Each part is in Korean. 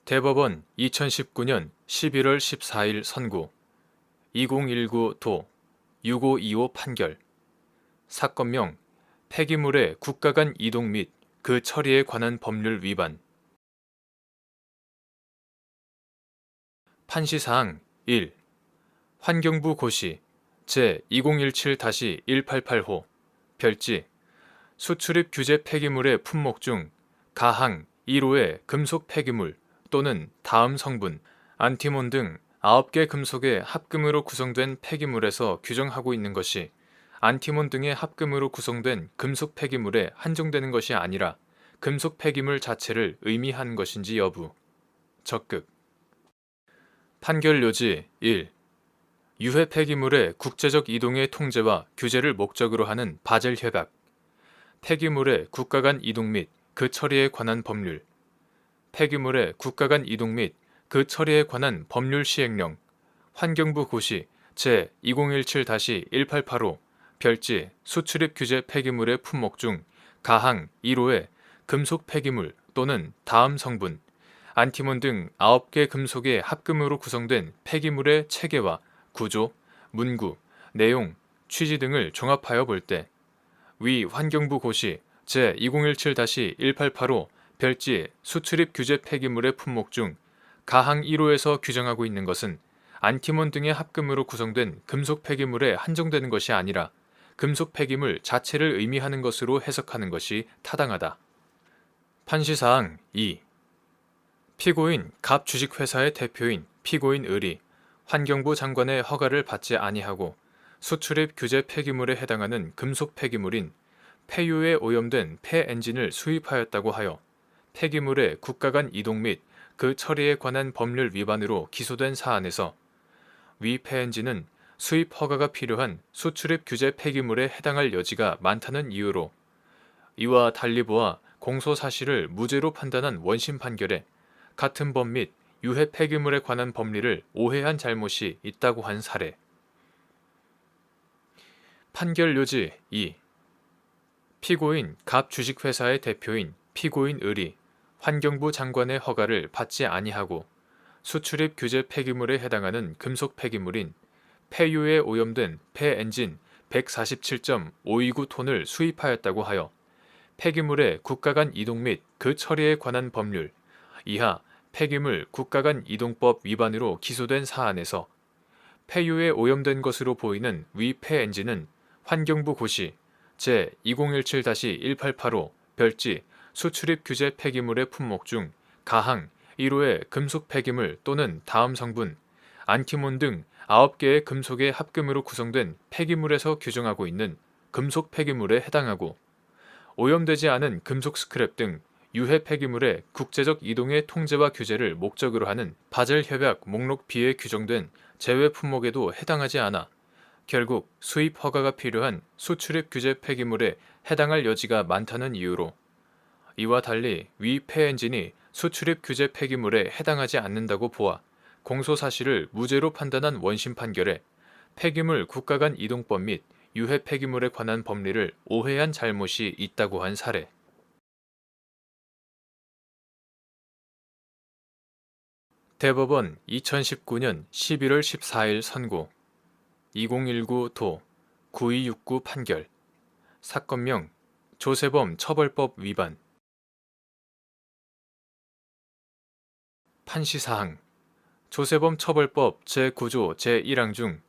대법원 2019년 11월 14일 선고 2019 도 6525 판결 사건명 폐기물의 국가 간 이동 및 그 처리에 관한 법률 위반 판시사항 1. 환경부 고시 제2017-188호 별지 수출입 규제 폐기물의 품목 중 가항 1호의 금속 폐기물 또는 다음 성분, 안티몬 등 9개 금속의 합금으로 구성된 폐기물에서 규정하고 있는 것이 안티몬 등의 합금으로 구성된 금속 폐기물에 한정되는 것이 아니라 금속 폐기물 자체를 의미하는 것인지 여부. 적극. 판결 요지 1. 유해 폐기물의 국제적 이동의 통제와 규제를 목적으로 하는 바젤 협약. 폐기물의 국가 간 이동 및 그 처리에 관한 법률. 폐기물의 국가 간 이동 및 그 처리에 관한 법률 시행령. 환경부 고시 제2017-188호 별지 수출입 규제 폐기물의 품목 중 가항 1호의 금속 폐기물 또는 다음 성분, 안티몬 등 9개 금속의 합금으로 구성된 폐기물의 체계와 구조, 문구, 내용, 취지 등을 종합하여 볼 때 위 환경부 고시 제2017-188호 별지 수출입 규제 폐기물의 품목 중 가항 1호에서 규정하고 있는 것은 안티몬 등의 합금으로 구성된 금속 폐기물에 한정되는 것이 아니라 금속 폐기물 자체를 의미하는 것으로 해석하는 것이 타당하다. 판시사항 2. 피고인 갑 주식회사의 대표인 피고인 을이 환경부 장관의 허가를 받지 아니하고 수출입 규제 폐기물에 해당하는 금속 폐기물인 폐유에 오염된 폐엔진을 수입하였다고 하여 폐기물의 국가 간 이동 및 그 처리에 관한 법률 위반으로 기소된 사안에서 위 폐엔진은 수입 허가가 필요한 수출입 규제 폐기물에 해당할 여지가 많다는 이유로 이와 달리 보아 공소 사실을 무죄로 판단한 원심 판결에 같은 법 및 유해 폐기물에 관한 법리를 오해한 잘못이 있다고 한 사례. 판결 요지 2. 피고인 갑 주식회사의 대표인 피고인 을이 환경부 장관의 허가를 받지 아니하고 수출입 규제 폐기물에 해당하는 금속 폐기물인 폐유에 오염된 폐엔진 147.529톤을 수입하였다고 하여 폐기물의 국가 간 이동 및 그 처리에 관한 법률 이하 폐기물 국가 간 이동법 위반으로 기소된 사안에서 폐유에 오염된 것으로 보이는 위 폐엔진은 환경부 고시 제2017-188호 별지 수출입 규제 폐기물의 품목 중 가항 1호의 금속 폐기물 또는 다음 성분, 안티몬 등 9개의 금속의 합금으로 구성된 폐기물에서 규정하고 있는 금속 폐기물에 해당하고 오염되지 않은 금속 스크랩 등 유해 폐기물의 국제적 이동의 통제와 규제를 목적으로 하는 바젤 협약 목록 B에 규정된 제외 품목에도 해당하지 않아 결국 수입 허가가 필요한 수출입 규제 폐기물에 해당할 여지가 많다는 이유로 이와 달리 위 폐엔진이 수출입 규제 폐기물에 해당하지 않는다고 보아 공소 사실을 무죄로 판단한 원심 판결에 폐기물 국가 간 이동법 및 유해 폐기물에 관한 법리를 오해한 잘못이 있다고 한 사례. 대법원 2019년 11월 14일 선고 2019 도 9269 판결 사건명 조세범 처벌법 위반 판시사항 조세범 처벌법 제9조 제1항 중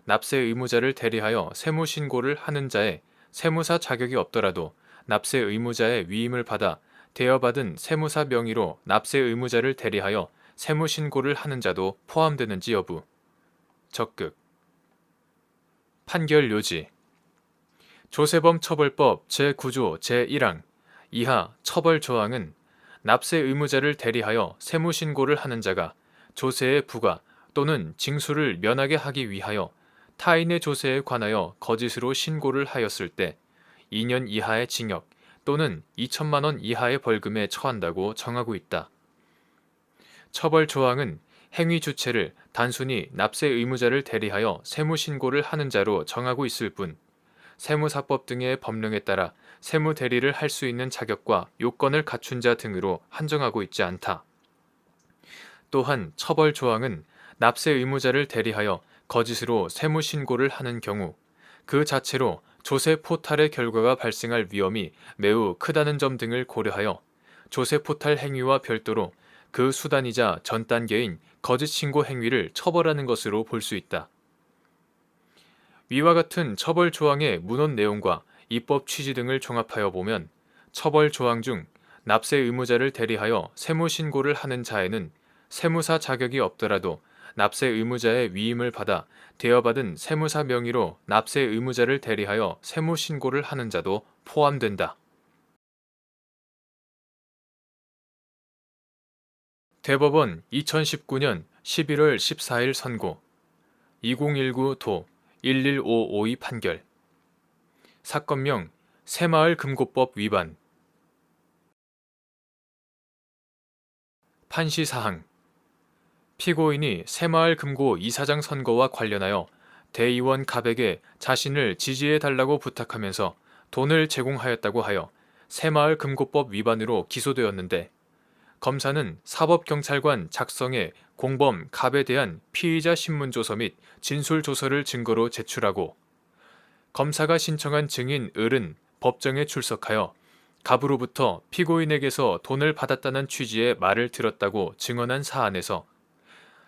납세 의무자를 대리하여 세무신고를 하는 자의 세무사 자격이 없더라도 납세 의무자의 위임을 받아 대여받은 세무사 명의로 납세 의무자를 대리하여 세무신고를 하는 자도 포함되는지 여부. 적극. 판결 요지 조세범 처벌법 제9조 제1항 이하 처벌 조항은 납세 의무자를 대리하여 세무신고를 하는 자가 조세의 부과 또는 징수를 면하게 하기 위하여 타인의 조세에 관하여 거짓으로 신고를 하였을 때 2년 이하의 징역 또는 2천만 원 이하의 벌금에 처한다고 정하고 있다. 처벌 조항은 행위 주체를 단순히 납세 의무자를 대리하여 세무신고를 하는 자로 정하고 있을 뿐 세무사법 등의 법령에 따라 세무 대리를 할 수 있는 자격과 요건을 갖춘 자 등으로 한정하고 있지 않다. 또한 처벌 조항은 납세 의무자를 대리하여 거짓으로 세무 신고를 하는 경우 그 자체로 조세 포탈의 결과가 발생할 위험이 매우 크다는 점 등을 고려하여 조세 포탈 행위와 별도로 그 수단이자 전 단계인 거짓 신고 행위를 처벌하는 것으로 볼 수 있다. 위와 같은 처벌 조항의 문헌 내용과 입법 취지 등을 종합하여 보면 처벌 조항 중 납세 의무자를 대리하여 세무 신고를 하는 자에는 세무사 자격이 없더라도 납세 의무자의 위임을 받아 대여받은 세무사 명의로 납세 의무자를 대리하여 세무 신고를 하는 자도 포함된다. 대법원 2019년 11월 14일 선고 2019 도 11552 판결 사건명 새마을금고법 위반 판시사항 피고인이 새마을금고 이사장 선거와 관련하여 대의원 갑에게 자신을 지지해달라고 부탁하면서 돈을 제공하였다고 하여 새마을금고법 위반으로 기소되었는데 검사는 사법경찰관 작성의 공범 갑에 대한 피의자 신문조서 및 진술조서를 증거로 제출하고 검사가 신청한 증인 을은 법정에 출석하여 갑으로부터 피고인에게서 돈을 받았다는 취지의 말을 들었다고 증언한 사안에서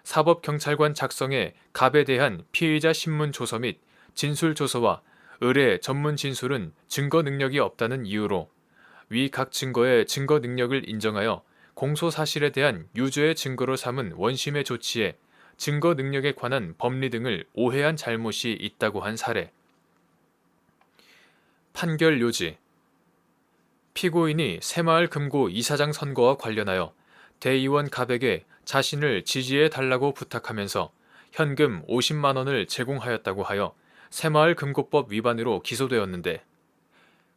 사법경찰관 작성의 갑에 대한 피의자 신문조서 및 진술조서와 을의 전문 진술은 증거 능력이 없다는 이유로 위 각 증거의 증거 능력을 인정하여 공소사실에 대한 유죄의 증거로 삼은 원심의 조치에 증거 능력에 관한 법리 등을 오해한 잘못이 있다고 한 사례. 판결 요지 피고인이 새마을금고 이사장 선거와 관련하여 대의원 갑에게 자신을 지지해 달라고 부탁하면서 현금 50만 원을 제공하였다고 하여 새마을금고법 위반으로 기소되었는데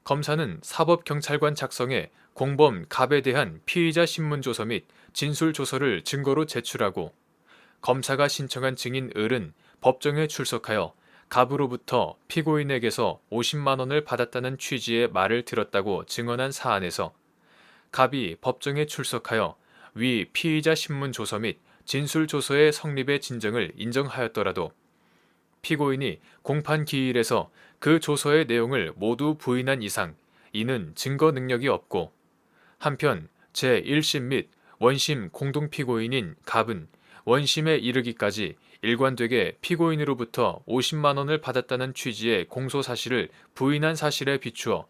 검사는 사법경찰관 작성의 공범 갑에 대한 피의자 신문조서 및 진술조서를 증거로 제출하고 검사가 신청한 증인 을은 법정에 출석하여 갑으로부터 피고인에게서 50만 원을 받았다는 취지의 말을 들었다고 증언한 사안에서 갑이 법정에 출석하여 위 피의자 신문조서 및 진술조서의 성립의 진정을 인정하였더라도 피고인이 공판 기일에서 그 조서의 내용을 모두 부인한 이상 이는 증거 능력이 없고 한편 제1심 및 원심 공동피고인인 갑은 원심에 이르기까지 일관되게 피고인으로부터 50만 원을 받았다는 취지의 공소사실을 부인한 사실에 비추어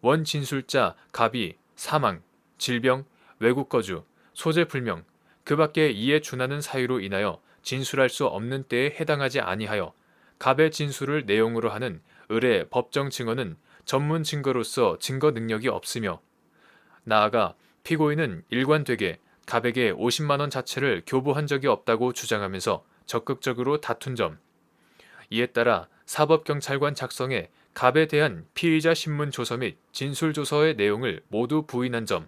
원 진술자 갑이 사망, 질병, 외국 거주, 소재 불명, 그 밖에 이에 준하는 사유로 인하여 진술할 수 없는 때에 해당하지 아니하여 갑의 진술을 내용으로 하는 을의 법정 증언은 전문 증거로서 증거 능력이 없으며 나아가 피고인은 일관되게 갑에게 50만 원 자체를 교부한 적이 없다고 주장하면서 적극적으로 다툰 점. 이에 따라 사법경찰관 작성에 갑에 대한 피의자 신문 조서 및 진술 조서의 내용을 모두 부인한 점.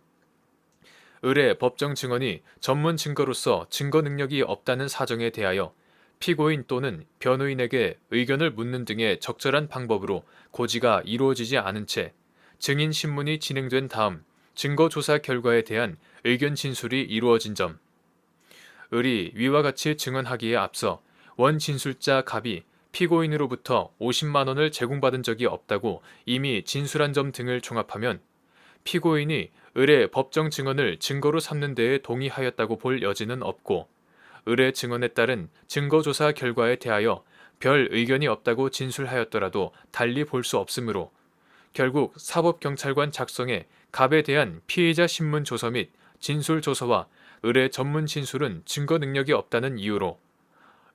을의 법정 증언이 전문 증거로서 증거 능력이 없다는 사정에 대하여 피고인 또는 변호인에게 의견을 묻는 등의 적절한 방법으로 고지가 이루어지지 않은 채 증인 신문이 진행된 다음 증거조사 결과에 대한 의견 진술이 이루어진 점. 을이 위와 같이 증언하기에 앞서 원 진술자 갑이 피고인으로부터 50만 원을 제공받은 적이 없다고 이미 진술한 점 등을 종합하면 피고인이 을의 법정 증언을 증거로 삼는 데에 동의하였다고 볼 여지는 없고 을의 증언에 따른 증거조사 결과에 대하여 별 의견이 없다고 진술하였더라도 달리 볼 수 없으므로 결국 사법경찰관 작성에 갑에 대한 피의자 신문 조서 및 진술 조서와 을의 전문 진술은 증거 능력이 없다는 이유로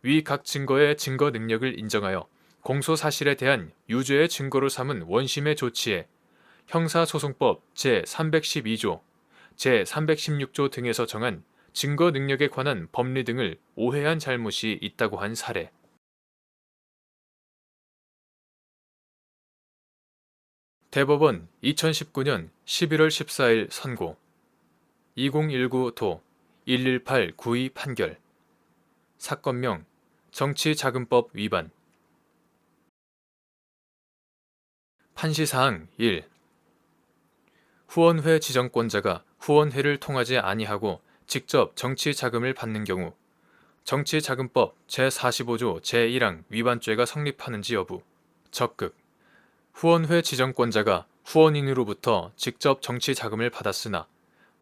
위 각 증거의 증거 능력을 인정하여 공소 사실에 대한 유죄의 증거로 삼은 원심의 조치에 형사소송법 제312조, 제316조 등에서 정한 증거 능력에 관한 법리 등을 오해한 잘못이 있다고 한 사례. 대법원 2019년 11월 14일 선고 2019 도 11892 판결 사건명 정치자금법 위반 판시사항 1. 후원회 지정권자가 후원회를 통하지 아니하고 직접 정치 자금을 받는 경우 정치자금법 제45조 제1항 위반죄가 성립하는지 여부. 적극. 후원회 지정권자가 후원인으로부터 직접 정치자금을 받았으나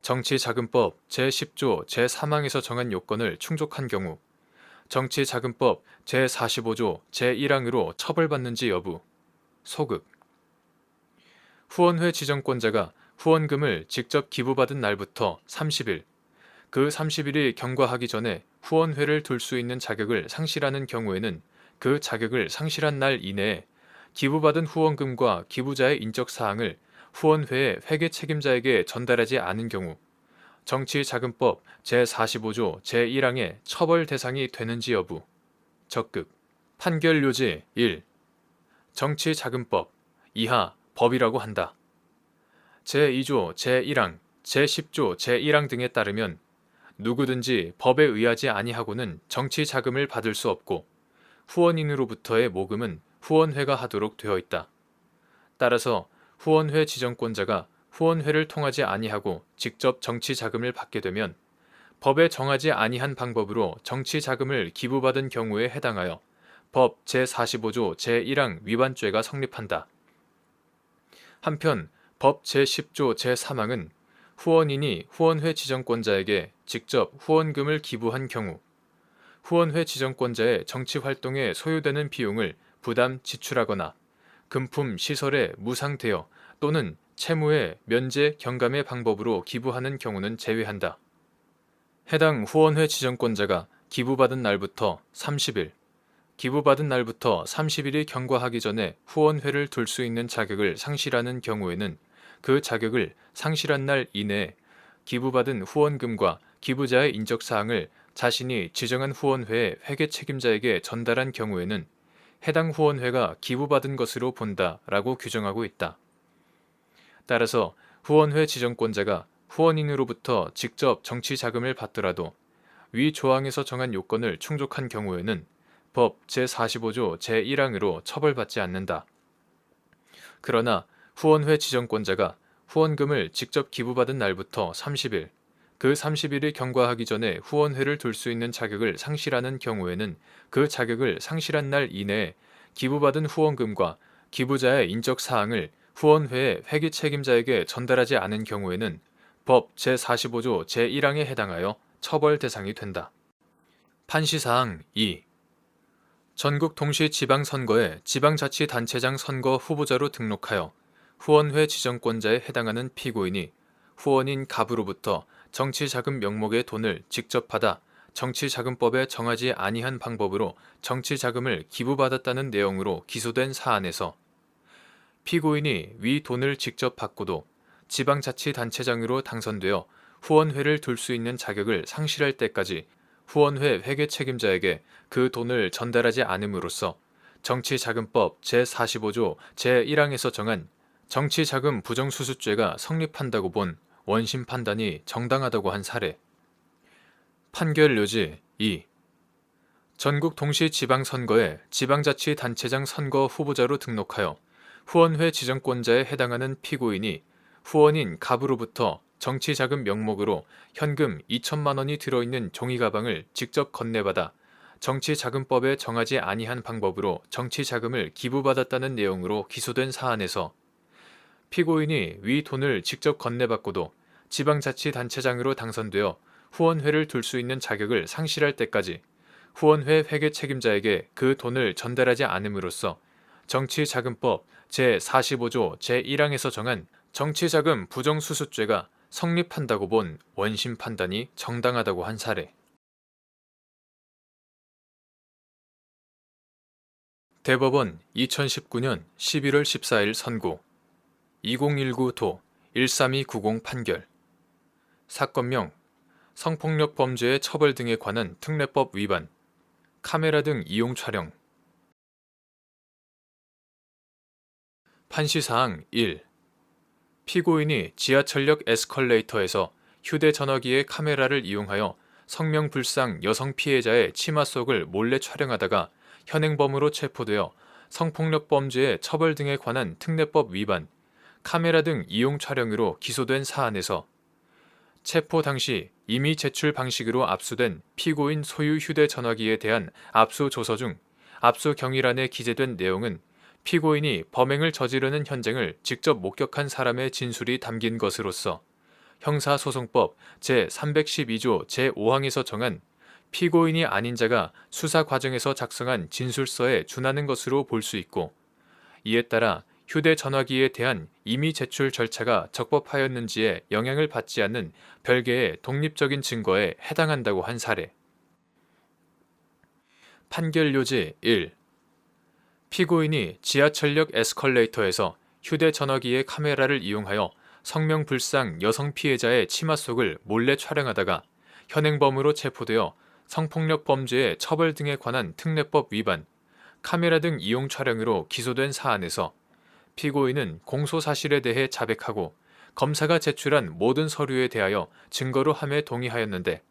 정치자금법 제10조 제3항에서 정한 요건을 충족한 경우 정치자금법 제45조 제1항으로 처벌받는지 여부. 소극. 후원회 지정권자가 후원금을 직접 기부받은 날부터 30일, 그 30일이 경과하기 전에 후원회를 둘 수 있는 자격을 상실하는 경우에는 그 자격을 상실한 날 이내에 기부받은 후원금과 기부자의 인적사항을 후원회의 회계 책임자에게 전달하지 않은 경우 정치자금법 제45조 제1항의 처벌 대상이 되는지 여부. 적극. 판결요지 1. 정치자금법 이하 법이라고 한다. 제2조 제1항, 제10조 제1항 등에 따르면 누구든지 법에 의하지 아니하고는 정치 자금을 받을 수 없고 후원인으로부터의 모금은 후원회가 하도록 되어 있다. 따라서 후원회 지정권자가 후원회를 통하지 아니하고 직접 정치 자금을 받게 되면 법에 정하지 아니한 방법으로 정치 자금을 기부받은 경우에 해당하여 법 제45조 제1항 위반죄가 성립한다. 한편 법 제10조 제3항은 후원인이 후원회 지정권자에게 직접 후원금을 기부한 경우 후원회 지정권자의 정치활동에 소요되는 비용을 부담 지출하거나 금품 시설에 무상대여 또는 채무의 면제 경감의 방법으로 기부하는 경우는 제외한다. 해당 후원회 지정권자가 기부받은 날부터 30일, 기부받은 날부터 30일이 경과하기 전에 후원회를 둘 수 있는 자격을 상실하는 경우에는 그 자격을 상실한 날 이내에 기부받은 후원금과 기부자의 인적사항을 자신이 지정한 후원회의 회계 책임자에게 전달한 경우에는 해당 후원회가 기부받은 것으로 본다라고 규정하고 있다. 따라서 후원회 지정권자가 후원인으로부터 직접 정치 자금을 받더라도 위 조항에서 정한 요건을 충족한 경우에는 법 제45조 제1항으로 처벌받지 않는다. 그러나 후원회 지정권자가 후원금을 직접 기부받은 날부터 30일, 그 30일이 경과하기 전에 후원회를 둘 수 있는 자격을 상실하는 경우에는 그 자격을 상실한 날 이내에 기부받은 후원금과 기부자의 인적사항을 후원회의 회계 책임자에게 전달하지 않은 경우에는 법 제45조 제1항에 해당하여 처벌 대상이 된다. 판시사항 2. 전국 동시 지방선거에 지방자치단체장 선거 후보자로 등록하여 후원회 지정권자에 해당하는 피고인이 후원인 갑으로부터 정치자금 명목의 돈을 직접 받아 정치자금법에 정하지 아니한 방법으로 정치자금을 기부받았다는 내용으로 기소된 사안에서 피고인이 위 돈을 직접 받고도 지방자치단체장으로 당선되어 후원회를 둘 수 있는 자격을 상실할 때까지 후원회 회계 책임자에게 그 돈을 전달하지 않음으로써 정치자금법 제45조 제1항에서 정한 정치자금 부정수수죄가 성립한다고 본 원심 판단이 정당하다고 한 사례. 판결요지 2. 전국 동시 지방선거에 지방자치단체장 선거 후보자로 등록하여 후원회 지정권자에 해당하는 피고인이 후원인 갑으로부터 정치자금 명목으로 현금 2천만 원이 들어있는 종이가방을 직접 건네받아 정치자금법에 정하지 아니한 방법으로 정치자금을 기부받았다는 내용으로 기소된 사안에서 피고인이 위 돈을 직접 건네받고도 지방자치단체장으로 당선되어 후원회를 둘 수 있는 자격을 상실할 때까지 후원회 회계 책임자에게 그 돈을 전달하지 않음으로써 정치자금법 제45조 제1항에서 정한 정치자금 부정수수죄가 성립한다고 본 원심 판단이 정당하다고 한 사례. 대법원 2019년 11월 14일 선고 2019도 13290 판결. 사건명 성폭력 범죄의 처벌 등에 관한 특례법 위반, 카메라 등 이용 촬영. 판시사항 1. 피고인이 지하철역 에스컬레이터에서 휴대전화기의 카메라를 이용하여 성명불상 여성 피해자의 치마 속을 몰래 촬영하다가 현행범으로 체포되어 성폭력 범죄의 처벌 등에 관한 특례법 위반, 카메라 등 이용 촬영으로 기소된 사안에서 체포 당시 임의 제출 방식으로 압수된 피고인 소유 휴대전화기에 대한 압수조서 중 압수 경위란에 기재된 내용은 피고인이 범행을 저지르는 현장을 직접 목격한 사람의 진술이 담긴 것으로서 형사소송법 제312조 제5항에서 정한 피고인이 아닌 자가 수사 과정에서 작성한 진술서에 준하는 것으로 볼 수 있고, 이에 따라 휴대전화기에 대한 임의 제출 절차가 적법하였는지에 영향을 받지 않는 별개의 독립적인 증거에 해당한다고 한 사례. 판결 요지 1. 피고인이 지하철역 에스컬레이터에서 휴대전화기의 카메라를 이용하여 성명불상 여성 피해자의 치마 속을 몰래 촬영하다가 현행범으로 체포되어 성폭력 범죄의 처벌 등에 관한 특례법 위반, 카메라 등 이용 촬영으로 기소된 사안에서 피고인은 공소 사실에 대해 자백하고 검사가 제출한 모든 서류에 대하여 증거로 함에 동의하였는데,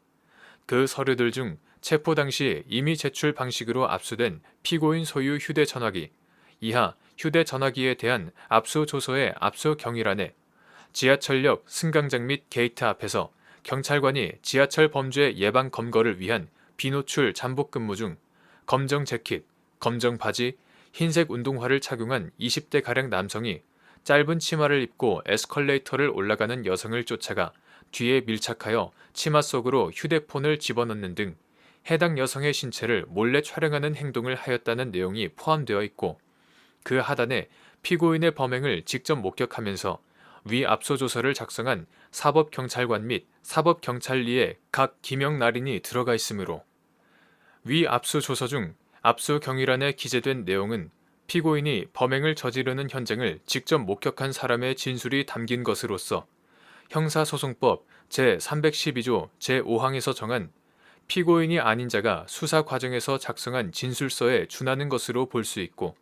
그 서류들 중 체포 당시 임의 제출 방식으로 압수된 피고인 소유 휴대전화기, 이하 휴대전화기에 대한 압수조서의 압수 경위란에 지하철역 승강장 및 게이트 앞에서 경찰관이 지하철 범죄 예방 검거를 위한 비노출 잠복 근무 중 검정 재킷, 검정 바지, 흰색 운동화를 착용한 20대가량 남성이 짧은 치마를 입고 에스컬레이터를 올라가는 여성을 쫓아가 뒤에 밀착하여 치마 속으로 휴대폰을 집어넣는 등 해당 여성의 신체를 몰래 촬영하는 행동을 하였다는 내용이 포함되어 있고, 그 하단에 피고인의 범행을 직접 목격하면서 위 압수조서를 작성한 사법경찰관 및 사법경찰리의 각 기명 날인이 들어가 있으므로 위 압수조서 중 압수 경위란에 기재된 내용은 피고인이 범행을 저지르는 현장을 직접 목격한 사람의 진술이 담긴 것으로서 형사소송법 제312조 제5항에서 정한 피고인이 아닌 자가 수사 과정에서 작성한 진술서에 준하는 것으로 볼 수 있고,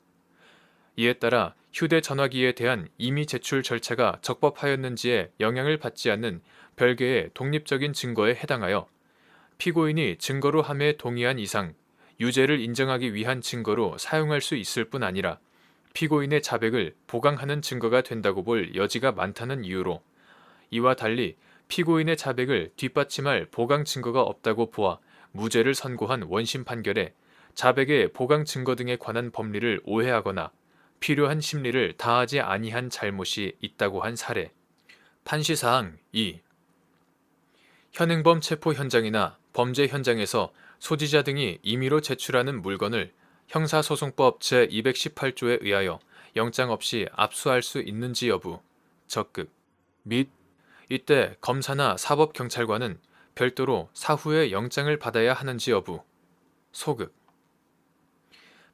이에 따라 휴대전화기에 대한 임의 제출 절차가 적법하였는지에 영향을 받지 않는 별개의 독립적인 증거에 해당하여 피고인이 증거로 함에 동의한 이상 유죄를 인정하기 위한 증거로 사용할 수 있을 뿐 아니라 피고인의 자백을 보강하는 증거가 된다고 볼 여지가 많다는 이유로, 이와 달리 피고인의 자백을 뒷받침할 보강 증거가 없다고 보아 무죄를 선고한 원심 판결에 자백의 보강 증거 등에 관한 법리를 오해하거나 필요한 심리를 다하지 아니한 잘못이 있다고 한 사례. 판시사항 2. 현행범 체포 현장이나 범죄 현장에서 소지자 등이 임의로 제출하는 물건을 형사소송법 제218조에 의하여 영장 없이 압수할 수 있는지 여부, 적극 및 이때 검사나 사법경찰관은 별도로 사후에 영장을 받아야 하는지 여부, 소극.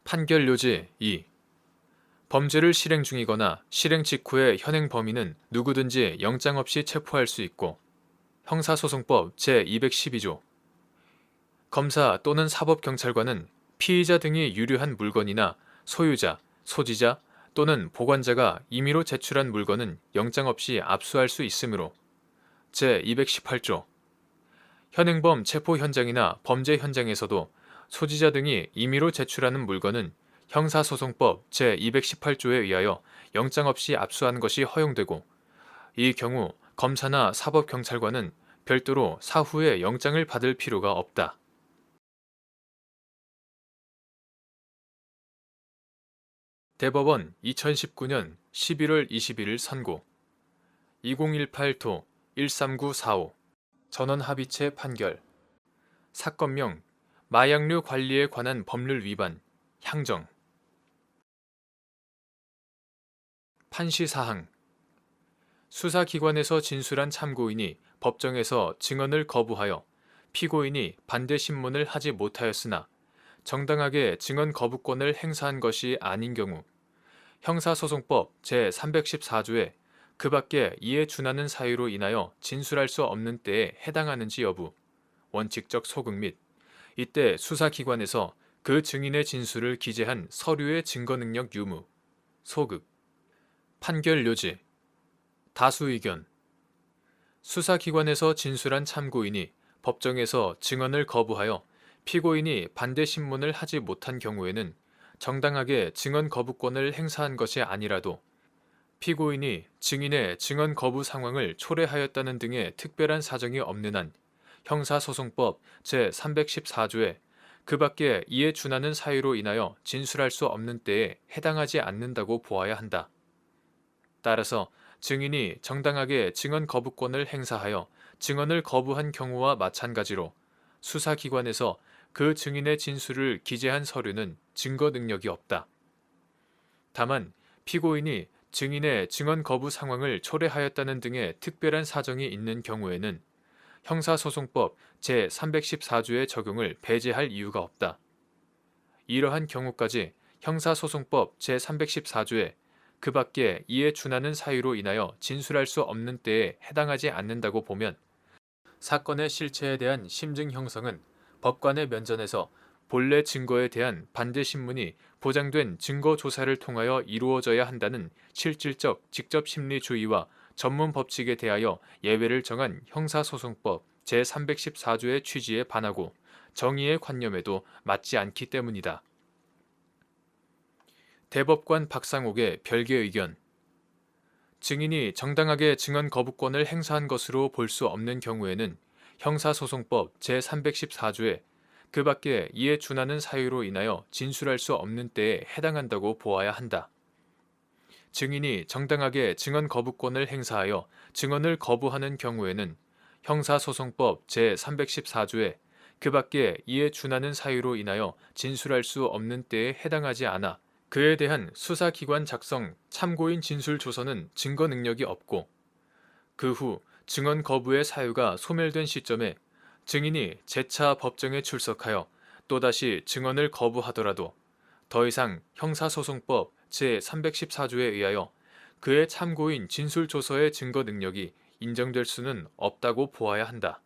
판결 요지 2. 범죄를 실행 중이거나 실행 직후에 현행 범인은 누구든지 영장 없이 체포할 수 있고, 형사소송법 제212조 검사 또는 사법경찰관은 피의자 등이 유류한 물건이나 소유자, 소지자 또는 보관자가 임의로 제출한 물건은 영장 없이 압수할 수 있으므로 제218조 현행범 체포 현장이나 범죄 현장에서도 소지자 등이 임의로 제출하는 물건은 형사소송법 제218조에 의하여 영장 없이 압수하는 것이 허용되고, 이 경우 검사나 사법경찰관은 별도로 사후에 영장을 받을 필요가 없다. 대법원 2019년 11월 21일 선고 2018도 13945 전원합의체 판결 사건명 마약류 관리에 관한 법률 위반 향정 판시사항 수사기관에서 진술한 참고인이 법정에서 증언을 거부하여 피고인이 반대 신문을 하지 못하였으나 정당하게 증언 거부권을 행사한 것이 아닌 경우 형사소송법 제314조에 그 밖에 이에 준하는 사유로 인하여 진술할 수 없는 때에 해당하는지 여부, 원칙적 소극 및 이때 수사기관에서 그 증인의 진술을 기재한 서류의 증거능력 유무, 소극. 판결 요지 다수 의견 수사기관에서 진술한 참고인이 법정에서 증언을 거부하여 피고인이 반대 신문을 하지 못한 경우에는 정당하게 증언 거부권을 행사한 것이 아니라도 피고인이 증인의 증언 거부 상황을 초래하였다는 등의 특별한 사정이 없는 한 형사소송법 제314조에 그 밖에 이에 준하는 사유로 인하여 진술할 수 없는 때에 해당하지 않는다고 보아야 한다. 따라서 증인이 정당하게 증언 거부권을 행사하여 증언을 거부한 경우와 마찬가지로 수사기관에서 그 증인의 진술을 기재한 서류는 증거 능력이 없다. 다만 피고인이 증인의 증언 거부 상황을 초래하였다는 등의 특별한 사정이 있는 경우에는 형사소송법 제314조의 적용을 배제할 이유가 없다. 이러한 경우까지 형사소송법 제314조에 그 밖에 이에 준하는 사유로 인하여 진술할 수 없는 때에 해당하지 않는다고 보면 사건의 실체에 대한 심증 형성은 법관의 면전에서 본래 증거에 대한 반대 신문이 보장된 증거 조사를 통하여 이루어져야 한다는 실질적 직접 심리주의와 전문 법칙에 대하여 예외를 정한 형사소송법 제314조의 취지에 반하고 정의의 관념에도 맞지 않기 때문이다. 대법관 박상옥의 별개 의견. 증인이 정당하게 증언 거부권을 행사한 것으로 볼 수 없는 경우에는 형사소송법 제314조에 그 밖에 이에 준하는 사유로 인하여 진술할 수 없는 때에 해당한다고 보아야 한다. 증인이 정당하게 증언 거부권을 행사하여 증언을 거부하는 경우에는 형사소송법 제314조에 그 밖에 이에 준하는 사유로 인하여 진술할 수 없는 때에 해당하지 않아 그에 대한 수사기관 작성 참고인 진술 조서는 증거 능력이 없고 그 후 증언 거부의 사유가 소멸된 시점에 증인이 재차 법정에 출석하여 또다시 증언을 거부하더라도 더 이상 형사소송법 제314조에 의하여 그의 참고인 진술 조서의 증거 능력이 인정될 수는 없다고 보아야 한다.